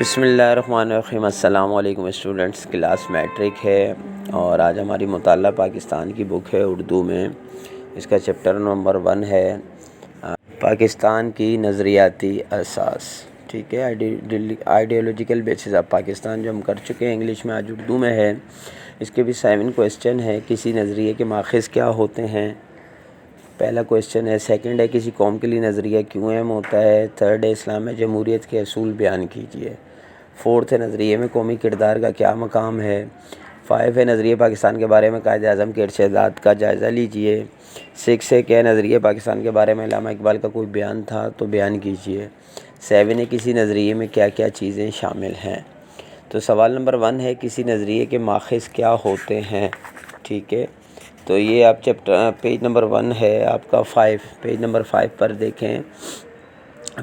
بسم اللہ الرحمن الرحیم۔ السلام علیکم اسٹوڈنٹس، کلاس میٹرک ہے اور آج ہماری مطالعہ پاکستان کی بک ہے اردو میں۔ اس کا چیپٹر نمبر 1 ہے پاکستان کی نظریاتی اساس، ٹھیک ہے، آئیڈیالوجیکل بیسز آف پاکستان، جو ہم کر چکے ہیں، انگلش میں، آج اردو میں ہے۔ اس کے بھی 7 کویسچن ہے۔ کسی نظریے کے ماخذ کیا ہوتے ہیں؟ پہلا کویسچن ہے۔ سیکنڈ ہے، کسی قوم کے لیے نظریہ کیوں اہم ہوتا ہے؟ تھرڈ ہے، اسلام میں جمہوریت کے اصول بیان کیجیے۔ فورتھ ہے، نظریے میں قومی کردار کا کیا مقام ہے؟ 5 ہے، نظریہ پاکستان کے بارے میں قائد اعظم کے ارشادات کا جائزہ لیجیے۔ 6 ہے، کیا نظریہ پاکستان کے بارے میں علامہ اقبال کا کوئی بیان تھا تو بیان کیجیے۔ 7 ہے، کسی نظریے میں کیا کیا چیزیں شامل ہیں؟ تو سوال نمبر 1 ہے، کسی نظریے کے ماخذ کیا ہوتے ہیں؟ ٹھیک ہے، تو یہ آپ چیپٹر پیج نمبر 1 ہے آپ کا 5، پیج نمبر 5 پر دیکھیں۔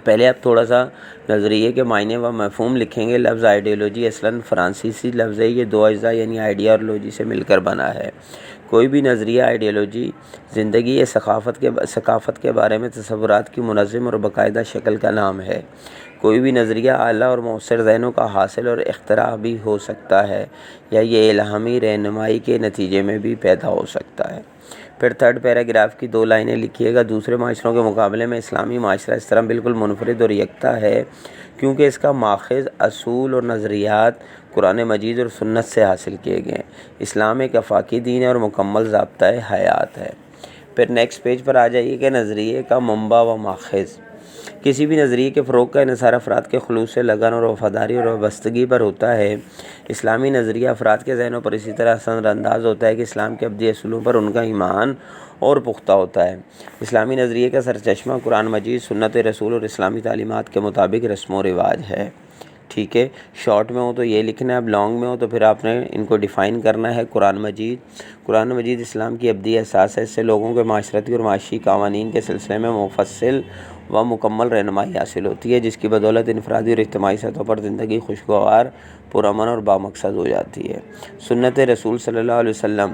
پہلے آپ تھوڑا سا نظریے کے معنی و مفہوم لکھیں گے۔ لفظ آئیڈیالوجی اصلاً فرانسیسی لفظ ہے، یہ 2 اجزاء یعنی آئیڈیا اور لوجی سے مل کر بنا ہے۔ کوئی بھی نظریہ آئیڈیالوجی زندگی یا ثقافت کے بارے میں تصورات کی منظم اور باقاعدہ شکل کا نام ہے۔ کوئی بھی نظریہ اعلیٰ اور مؤثر ذہنوں کا حاصل اور اختراع بھی ہو سکتا ہے، یا یہ الہامی رہنمائی کے نتیجے میں بھی پیدا ہو سکتا ہے۔ پھر 3rd پیراگراف کی 2 لائنیں لکھیے گا۔ دوسرے معاشروں کے مقابلے میں اسلامی معاشرہ اس طرح بالکل منفرد اور یکتا ہے کیونکہ اس کا ماخذ، اصول اور نظریات قرآن مجید اور سنت سے حاصل کیے گئے ہیں۔ اسلام ایک آفاقی دین ہے اور مکمل ضابطۂ حیات ہے۔ پھر نیکسٹ پیج پر آ جائیے کہ نظریے کا منبع و ماخذ۔ کسی بھی نظریے کے فروغ کا انحصار افراد کے خلوص سے لگن اور وفاداری اور وابستگی پر ہوتا ہے۔ اسلامی نظریہ افراد کے ذہنوں پر اسی طرح اثر انداز ہوتا ہے کہ اسلام کے ابدی اصولوں پر ان کا ایمان اور پختہ ہوتا ہے۔ اسلامی نظریے کا سرچشمہ قرآن مجید، سنت رسول اور اسلامی تعلیمات کے مطابق رسم و رواج ہے۔ ٹھیک ہے، شارٹ میں ہو تو یہ لکھنا ہے، اب لانگ میں ہو تو پھر آپ نے ان کو ڈیفائن کرنا ہے۔ قرآن مجید اسلام کی ابدی اساس ہے۔ اس سے لوگوں کے معاشرتی اور معاشی قوانین کے سلسلے میں مفصل و مکمل رہنمائی حاصل ہوتی ہے، جس کی بدولت انفرادی اور اجتماعی سطحوں پر زندگی خوشگوار، پرامن اور بامقصد ہو جاتی ہے۔ سنت رسول صلی اللہ علیہ وسلم۔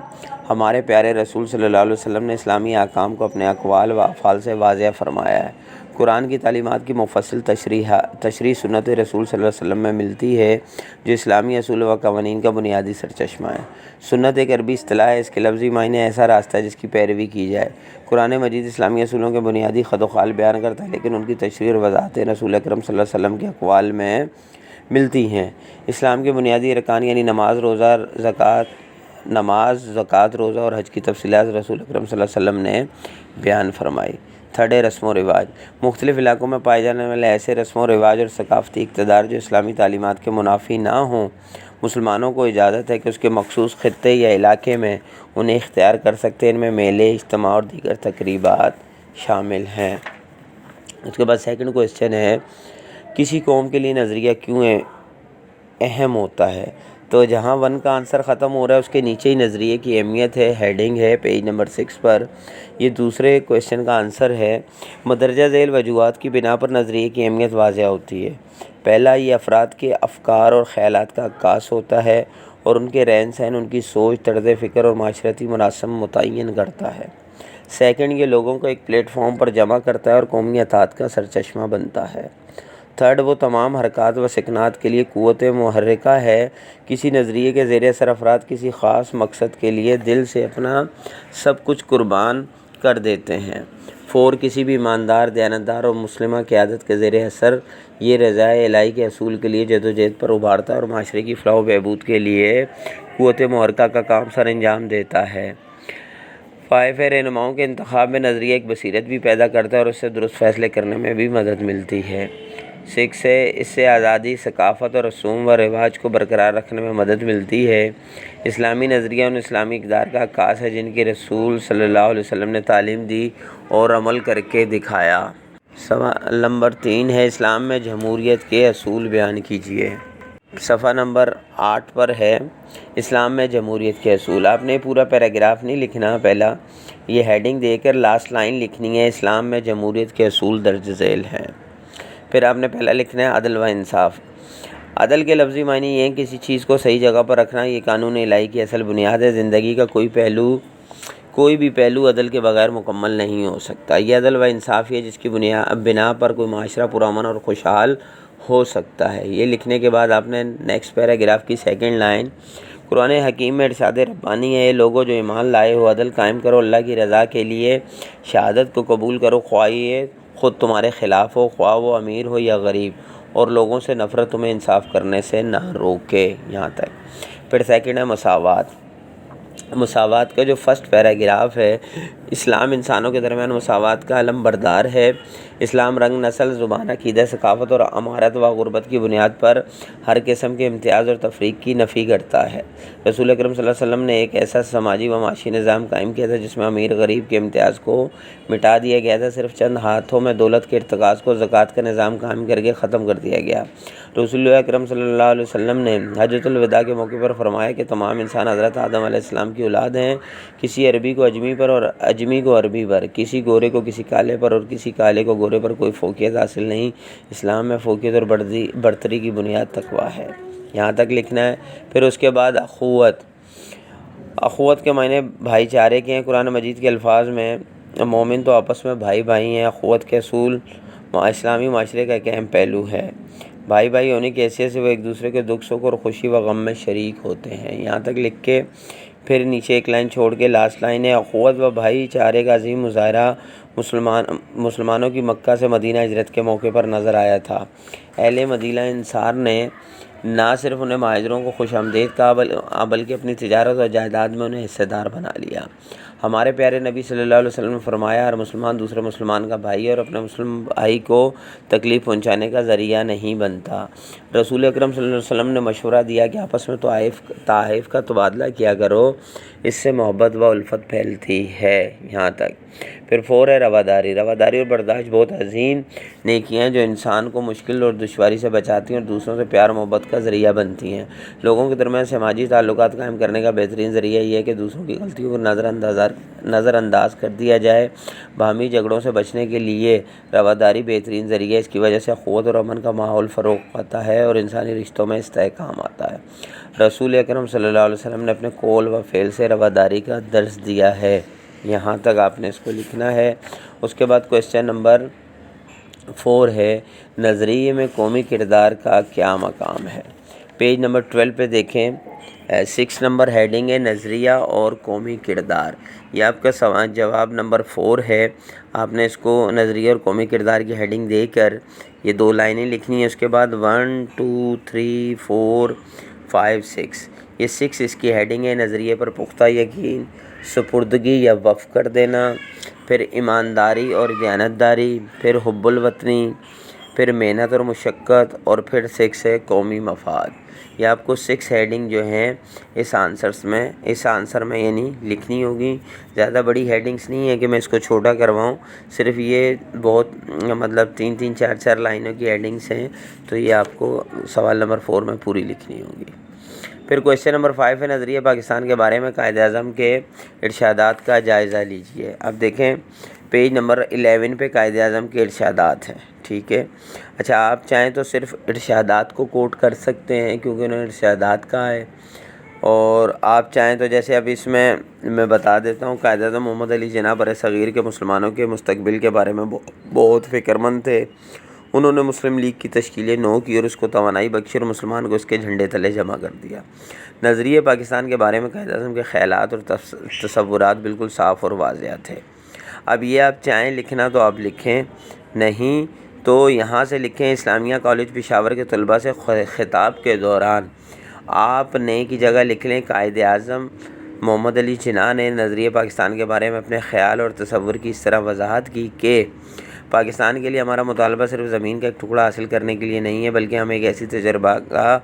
ہمارے پیارے رسول صلی اللہ علیہ وسلم نے اسلامی احکام کو اپنے اقوال و افعال سے واضح فرمایا ہے۔ قرآن کی تعلیمات کی مفصل تشریح سنت رسول صلی اللہ علیہ وسلم میں ملتی ہے، جو اسلامی اصول و قوانین کا بنیادی سرچشمہ ہے۔ سنت ایک عربی اصطلاح ہے، اس کے لفظی معنی ایسا راستہ ہے جس کی پیروی کی جائے۔ قرآن مجید اسلامی اصولوں کے بنیادی خط و خال بیان کرتا ہے، لیکن ان کی تشریح اور وضاحتیں رسول اکرم صلی اللہ علیہ وسلم کے اقوال میں ملتی ہیں۔ اسلام کے بنیادی ارکان یعنی نماز، زکوٰۃ، روزہ اور حج کی تفصیلات رسول اکرم صلی اللہ علیہ وسلم نے بیان فرمائی۔ 3rd ہے، رسم و رواج۔ مختلف علاقوں میں پائے جانے والے ایسے رسم و رواج اور ثقافتی اقتدار جو اسلامی تعلیمات کے منافی نہ ہوں، مسلمانوں کو اجازت ہے کہ اس کے مخصوص خطے یا علاقے میں انہیں اختیار کر سکتے ہیں۔ ان میں میلے، اجتماع اور دیگر تقریبات شامل ہیں۔ اس کے بعد 2nd کویسچن ہے، کسی قوم کے لیے نظریہ کیوں اہم ہوتا ہے؟ تو جہاں 1 کا آنسر ختم ہو رہا ہے اس کے نیچے ہی نظریے کی اہمیت ہے، ہیڈنگ ہے پیج نمبر 6 پر۔ یہ دوسرے کویسچن کا آنسر ہے۔ مندرجہ ذیل وجوہات کی بنا پر نظریے کی اہمیت واضح ہوتی ہے۔ پہلا، یہ افراد کے افکار اور خیالات کا عکاس ہوتا ہے اور ان کے رہن سہن، ان کی سوچ، طرز فکر اور معاشرتی مراسم متعین کرتا ہے۔ 2nd، یہ لوگوں کو ایک پلیٹ فارم پر جمع کرتا ہے اور قومی اتحاد کا سرچشمہ بنتا ہے۔ 3rd، وہ تمام حرکات و سکنات کے لیے قوت محرکہ ہے۔ کسی نظریے کے زیر اثر افراد کسی خاص مقصد کے لیے دل سے اپنا سب کچھ قربان کر دیتے ہیں۔ 4، کسی بھی ایماندار، دیانتدار اور مسلمہ قیادت کے زیر اثر یہ رضا الہی کے اصول کے لیے جدوجہد پر ابھارتا ہے اور معاشرے کی فلاح و بہبود کے لیے قوت محرکہ کا کام سر انجام دیتا ہے۔ 5 ہے، رہنماؤں کے انتخاب میں نظریہ ایک بصیرت بھی پیدا کرتا ہے اور اس سے درست فیصلے کرنے میں بھی مدد ملتی ہے۔ 6 ہے، اس سے آزادی، ثقافت اور رسوم و رواج کو برقرار رکھنے میں مدد ملتی ہے۔ اسلامی نظریہ ان اسلامی اقدار کا عکاس ہے جن کی رسول صلی اللہ علیہ وسلم نے تعلیم دی اور عمل کر کے دکھایا۔ سوال نمبر 3 ہے، اسلام میں جمہوریت کے اصول بیان کیجیے۔ صفحہ نمبر 8 پر ہے، اسلام میں جمہوریت کے اصول۔ آپ نے پورا پیراگراف نہیں لکھنا، پہلا یہ ہیڈنگ دے کر لاسٹ لائن لکھنی ہے، اسلام میں جمہوریت کے اصول درج ذیل ہیں۔ پھر آپ نے پہلا لکھنا ہے عدل و انصاف۔ عدل کے لفظی معنی یہ ہے کسی چیز کو صحیح جگہ پر رکھنا، یہ قانون الہی کی اصل بنیاد ہے۔ زندگی کا کوئی بھی پہلو عدل کے بغیر مکمل نہیں ہو سکتا۔ یہ عدل و انصاف ہے جس کی بنا پر کوئی معاشرہ پرامن اور خوشحال ہو سکتا ہے۔ یہ لکھنے کے بعد آپ نے نیکسٹ پیراگراف کی سیکنڈ لائن، قرآن حکیم میں ارشاد ربانی ہے، لوگوں جو ایمان لائے ہو عدل قائم کرو، اللہ کی رضا کے لیے شہادت کو قبول کرو، خواہ یہ خود تمہارے خلاف ہو، خواہ وہ امیر ہو یا غریب، اور لوگوں سے نفرت تمہیں انصاف کرنے سے نہ روکے۔ یہاں تک۔ پھر سیکنڈ ہے مساوات۔ مساوات کا جو فرسٹ پیراگراف ہے، اسلام انسانوں کے درمیان مساوات کا علم بردار ہے۔ اسلام رنگ، نسل، زبان، عقیدہ، ثقافت اور امارت و غربت کی بنیاد پر ہر قسم کے امتیاز اور تفریق کی نفی کرتا ہے۔ رسول اکرم صلی اللہ علیہ وسلم نے ایک ایسا سماجی و معاشی نظام قائم کیا تھا جس میں امیر غریب کے امتیاز کو مٹا دیا گیا تھا، صرف چند ہاتھوں میں دولت کے ارتکاز کو زکوٰۃ کا نظام قائم کر کے ختم کر دیا گیا۔ رسول اکرم صلی اللہ علیہ وسلم نے حجۃ الوداع کے موقع پر فرمایا کہ تمام انسان حضرت آدم علیہ السلام کی اولاد ہیں، کسی عربی کو اجمی پر اور اجمی کو عربی پر، کسی گورے کو کسی کالے پر اور کسی کالے کو گورے پر کوئی فوقیت حاصل نہیں۔ اسلام میں فوقیت اور برتری کی بنیاد تقویٰ ہے۔ یہاں تک لکھنا ہے۔ پھر اس کے بعد اخوت۔ اخوت کے معنی بھائی چارے کے ہیں۔ قرآن مجید کے الفاظ میں مومن تو آپس میں بھائی بھائی ہیں۔ اخوت کے اصول اسلامی معاشرے کا ایک اہم پہلو ہے۔ بھائی بھائی ہونے کی حیثیت سے وہ ایک دوسرے کے دکھ سکھ اور خوشی و غم میں شریک ہوتے ہیں۔ یہاں تک لکھ کے پھر نیچے ایک لائن چھوڑ کے لاسٹ لائن ہے، اخوت و بھائی چارے کا عظیم مظاہرہ مسلمانوں کی مکہ سے مدینہ ہجرت کے موقع پر نظر آیا تھا۔ اہل مدینہ انصار نے نہ صرف انہیں مہاجروں کو خوش آمدید کہا بلکہ اپنی تجارت اور جائیداد میں انہیں حصہ دار بنا لیا۔ ہمارے پیارے نبی صلی اللہ علیہ وسلم نے فرمایا، ہر مسلمان دوسرے مسلمان کا بھائی ہے اور اپنے مسلم بھائی کو تکلیف پہنچانے کا ذریعہ نہیں بنتا۔ رسول اکرم صلی اللہ علیہ وسلم نے مشورہ دیا کہ آپس میں تحائف کا تبادلہ کیا کرو، اس سے محبت و الفت پھیلتی ہے۔ یہاں تک۔ پھر 4 ہے رواداری۔ رواداری اور برداشت بہت عظیم نیکیاں ہیں جو انسان کو مشکل اور دشواری سے بچاتی ہیں اور دوسروں سے پیار محبت کا ذریعہ بنتی ہیں۔ لوگوں کے درمیان سماجی تعلقات قائم کرنے کا بہترین ذریعہ یہ ہے کہ دوسروں کی غلطیوں کو نظر انداز کر دیا جائے۔ باہمی جھگڑوں سے بچنے کے لیے رواداری بہترین ذریعہ ہے۔ اس کی وجہ سے قوت اور امن کا ماحول فروغ پاتا ہے اور انسانی رشتوں میں استحکام آتا ہے۔ رسول اکرم صلی اللہ علیہ وسلم نے اپنے قول و فعل سے رواداری کا درس دیا ہے۔ یہاں تک آپ نے اس کو لکھنا ہے۔ اس کے بعد کوسچن نمبر 4 ہے، نظریے میں قومی کردار کا کیا مقام ہے؟ پیج نمبر 12 پہ دیکھیں، 6 نمبر ہیڈنگ ہے نظریہ اور قومی کردار۔ یہ آپ کا سوال جواب نمبر 4 ہے۔ آپ نے اس کو نظریہ اور قومی کردار کی ہیڈنگ دے کر یہ 2 لائنیں لکھنی ہیں۔ اس کے بعد 1 2 3 4 5 6 یہ 6 اس کی ہیڈنگ ہے۔ نظریے پر پختہ یقین، سپردگی یا وقف کر دینا، پھر ایمانداری اور دیانتداری، پھر حب الوطنی، پھر محنت اور مشقت، اور پھر 6 ہے قومی مفاد۔ یہ آپ کو 6 ہیڈنگ جو ہیں اس آنسر میں یعنی لکھنی ہوگی۔ زیادہ بڑی ہیڈنگز نہیں ہے کہ میں اس کو چھوٹا کرواؤں، صرف یہ بہت 3 4 لائنوں کی ہیڈنگز ہیں، تو یہ آپ کو سوال نمبر 4 میں پوری لکھنی ہوگی۔ پھر کوسچن نمبر 5 ہے، نظریہ پاکستان کے بارے میں قائد اعظم کے ارشادات کا جائزہ لیجیے۔ اب دیکھیں پیج نمبر 11 پہ قائد اعظم کے ارشادات ہیں، ٹھیک ہے۔ اچھا، آپ چاہیں تو صرف ارشادات کو کوٹ کر سکتے ہیں کیونکہ انہوں نے ارشادات کہا ہے، اور آپ چاہیں تو جیسے اب اس میں بتا دیتا ہوں، قائد اعظم محمد علی جناح برصغیر کے مسلمانوں کے مستقبل کے بارے میں بہت فکر مند تھے۔ انہوں نے مسلم لیگ کی تشکیل نو کی اور اس کو توانائی بخشی اور مسلمان کو اس کے جھنڈے تلے جمع کر دیا۔ نظریہ پاکستان کے بارے میں قائد اعظم کے خیالات اور تصورات بالکل صاف اور واضح تھے۔ اب یہ آپ چاہیں لکھنا تو آپ لکھیں، نہیں تو یہاں سے لکھیں، اسلامیہ کالج پشاور کے طلباء سے خطاب کے دوران آپ نئے کی جگہ لکھ لیں، قائد اعظم محمد علی جناح نے نظریہ پاکستان کے بارے میں اپنے خیال اور تصور کی اس طرح وضاحت کی کہ پاکستان کے لیے ہمارا مطالبہ صرف زمین کا ایک ٹکڑا حاصل کرنے کے لیے نہیں ہے، بلکہ ہم ایک ایسی تجربہ کا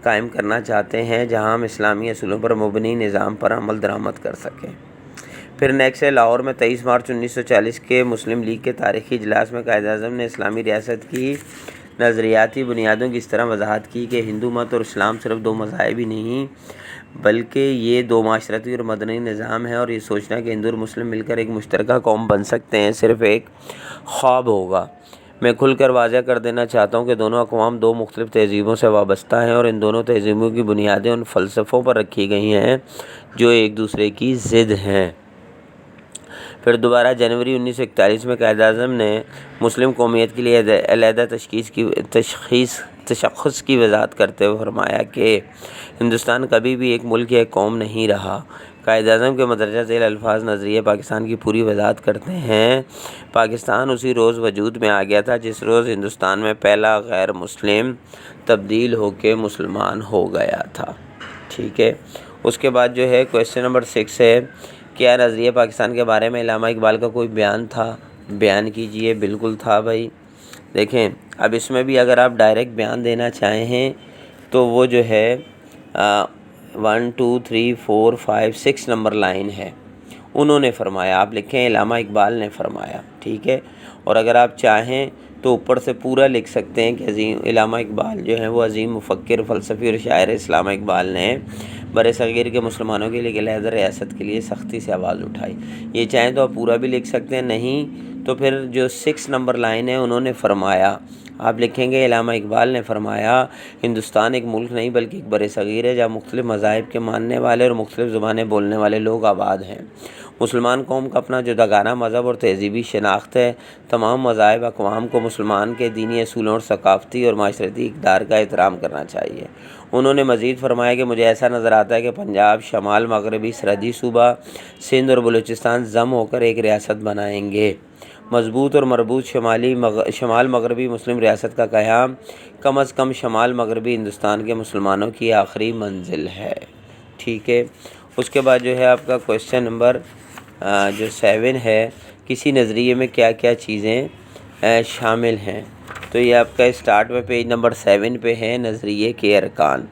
قائم کرنا چاہتے ہیں جہاں ہم اسلامی اصولوں پر مبنی نظام پر عمل درآمد کر سکیں۔ پھر نیکسٹ ہے، لاہور میں 23 مارچ 1940 کے مسلم لیگ کے تاریخی اجلاس میں قائد اعظم نے اسلامی ریاست کی نظریاتی بنیادوں کی اس طرح وضاحت کی کہ ہندو مت اور اسلام صرف 2 مذاہب ہی نہیں بلکہ یہ 2 معاشرتی اور مدنی نظام ہے، اور یہ سوچنا کہ ہندو اور مسلم مل کر ایک مشترکہ قوم بن سکتے ہیں صرف ایک خواب ہوگا۔ میں کھل کر واضح کر دینا چاہتا ہوں کہ دونوں اقوام 2 مختلف تہذیبوں سے وابستہ ہیں اور ان دونوں تہذیبوں کی بنیادیں ان فلسفوں پر رکھی گئی ہیں جو ایک دوسرے کی ضد ہیں۔ پھر دوبارہ جنوری 1941 میں قائد اعظم نے مسلم قومیت کے لیے علیحدہ تشخیص تشخص کی وضاحت کرتے ہوئے فرمایا کہ ہندوستان کبھی بھی ایک ملک یا ایک قوم نہیں رہا۔ قائد اعظم کے مندرجہ ذیل الفاظ نظریہ پاکستان کی پوری وضاحت کرتے ہیں۔ پاکستان اسی روز وجود میں آ گیا تھا جس روز ہندوستان میں پہلا غیر مسلم تبدیل ہو کے مسلمان ہو گیا تھا۔ ٹھیک ہے، اس کے بعد جو ہے کویسچن نمبر 6 ہے، کیا نظریہ پاکستان کے بارے میں علامہ اقبال کا کوئی بیان تھا؟ بیان کیجئے۔ بالکل تھا بھائی۔ دیکھیں اب اس میں بھی اگر آپ ڈائریکٹ بیان دینا چاہیں تو وہ جو ہے 1 2 3 4 5 6 نمبر لائن ہے، انہوں نے فرمایا، آپ لکھیں علامہ اقبال نے فرمایا۔ ٹھیک ہے، اور اگر آپ چاہیں تو اوپر سے پورا لکھ سکتے ہیں کہ عظیم علامہ اقبال جو ہیں وہ عظیم مفکر، فلسفی اور شاعر اسلام اقبال نے بر صغیر کے مسلمانوں کے لیے ایک علیحدہ ریاست کے لیے سختی سے آواز اٹھائی۔ یہ چاہیں تو آپ پورا بھی لکھ سکتے ہیں، نہیں تو پھر جو 6 نمبر لائن ہے انہوں نے فرمایا، آپ لکھیں گے علامہ اقبال نے فرمایا ہندوستان ایک ملک نہیں بلکہ ایک بر صغیر ہے جہاں مختلف مذاہب کے ماننے والے اور مختلف زبانیں بولنے والے لوگ آباد ہیں۔ مسلمان قوم کا اپنا جداگانہ مذہب اور تہذیبی شناخت ہے۔ تمام مذاہب اقوام کو مسلمان کے دینی اصولوں اور ثقافتی اور معاشرتی اقدار کا احترام کرنا چاہیے۔ انہوں نے مزید فرمایا کہ مجھے ایسا نظر آتا ہے کہ پنجاب، شمال مغربی سرحدی صوبہ سندھ اور بلوچستان ضم ہو کر ایک ریاست بنائیں گے۔ مضبوط اور مربوط شمال مغربی مسلم ریاست کا قیام کم از کم شمال مغربی ہندوستان کے مسلمانوں کی آخری منزل ہے۔ ٹھیک ہے، اس کے بعد جو ہے آپ کا کویسچن نمبر جو 7 ہے، کسی نظریے میں کیا کیا چیزیں شامل ہیں؟ تو یہ آپ کا اسٹارٹ میں پیج نمبر 7 پہ ہے نظریے کے ارکان۔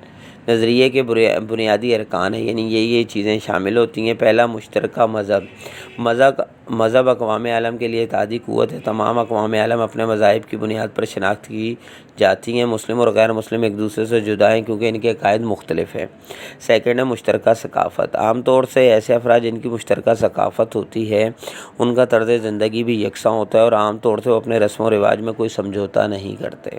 نظریے کے بنیادی ارکان ہیں، یعنی یہ چیزیں شامل ہوتی ہیں۔ پہلا، مشترکہ مذہب اقوام عالم کے لیے اتحادی قوت ہے۔ تمام اقوام عالم اپنے مذاہب کی بنیاد پر شناخت کی جاتی ہیں۔ مسلم اور غیر مسلم ایک دوسرے سے جدا ہیں کیونکہ ان کے عقائد مختلف ہیں۔ سیکنڈ ہے مشترکہ ثقافت۔ عام طور سے ایسے افراد جن کی مشترکہ ثقافت ہوتی ہے ان کا طرز زندگی بھی یکساں ہوتا ہے اور عام طور سے وہ اپنے رسم و رواج میں کوئی سمجھوتا نہیں کرتے۔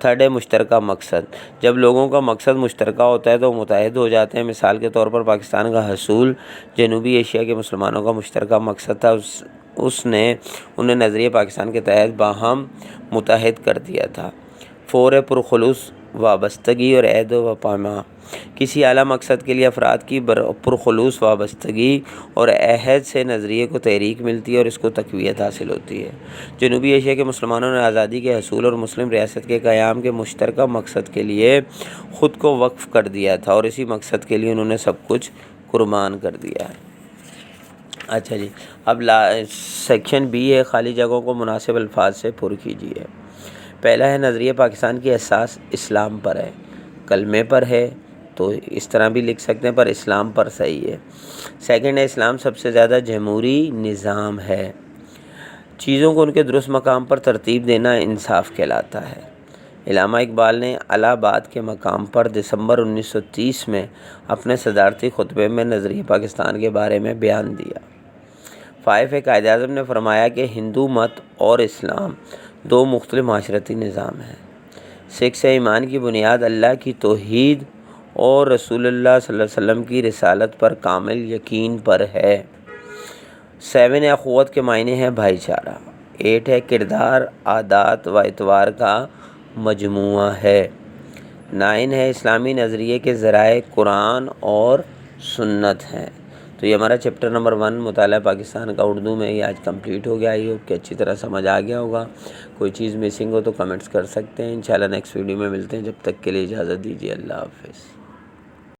تھرڈ ہے مشترکہ مقصد۔ جب لوگوں کا مقصد مشترکہ ہوتا ہے تو وہ متحد ہو جاتے ہیں۔ مثال کے طور پر پاکستان کا حصول جنوبی ایشیا کے مسلمانوں کا مشترکہ مقصد تھا، اس نے انہیں نظریہ پاکستان کے تحت باہم متحد کر دیا تھا۔ 4 ہے پرخلوص وابستگی اور عہد و پیمان۔ کسی اعلیٰ مقصد کے لیے افراد کی پرخلوص وابستگی اور عہد سے نظریے کو تحریک ملتی ہے اور اس کو تقویت حاصل ہوتی ہے۔ جنوبی ایشیا کے مسلمانوں نے آزادی کے حصول اور مسلم ریاست کے قیام کے مشترکہ مقصد کے لیے خود کو وقف کر دیا تھا اور اسی مقصد کے لیے انہوں نے سب کچھ قربان کر دیا ہے۔ اچھا جی، اب سیکشن بی ہے، خالی جگہوں کو مناسب الفاظ سے پر کیجیے۔ پہلا ہے نظریہ پاکستان کی اساس اسلام پر ہے، کلمے پر ہے تو اس طرح بھی لکھ سکتے ہیں پر اسلام پر صحیح ہے۔ سیکنڈ ہے اسلام سب سے زیادہ جمہوری نظام ہے، چیزوں کو ان کے درست مقام پر ترتیب دینا انصاف کہلاتا ہے۔ علامہ اقبال نے الہ آباد کے مقام پر دسمبر 1930 میں اپنے صدارتی خطبے میں نظریہ پاکستان کے بارے میں بیان دیا۔ 5 ہے قائد اعظم نے فرمایا کہ ہندو مت اور اسلام 2 مختلف معاشرتی نظام ہیں۔ 6 ہے ایمان کی بنیاد اللہ کی توحید اور رسول اللہ صلی اللہ علیہ وسلم کی رسالت پر کامل یقین پر ہے۔ 7 ہے اخوت کے معنی ہے بھائی چارہ۔ 8 ہے کردار، عادات و اطوار کا مجموعہ ہے۔ 9 ہے اسلامی نظریے کے ذرائع قرآن اور سنت ہیں۔ تو یہ ہمارا چیپٹر نمبر 1 مطالعہ پاکستان کا اردو میں یہ آج کمپلیٹ ہو گیا۔ آئی ہوپ کہ اچھی طرح سمجھ آ گیا ہوگا۔ کوئی چیز مسنگ ہو تو کمنٹس کر سکتے ہیں۔ انشاءاللہ نیکسٹ ویڈیو میں ملتے ہیں، جب تک کے لیے اجازت دیجیے، اللہ حافظ۔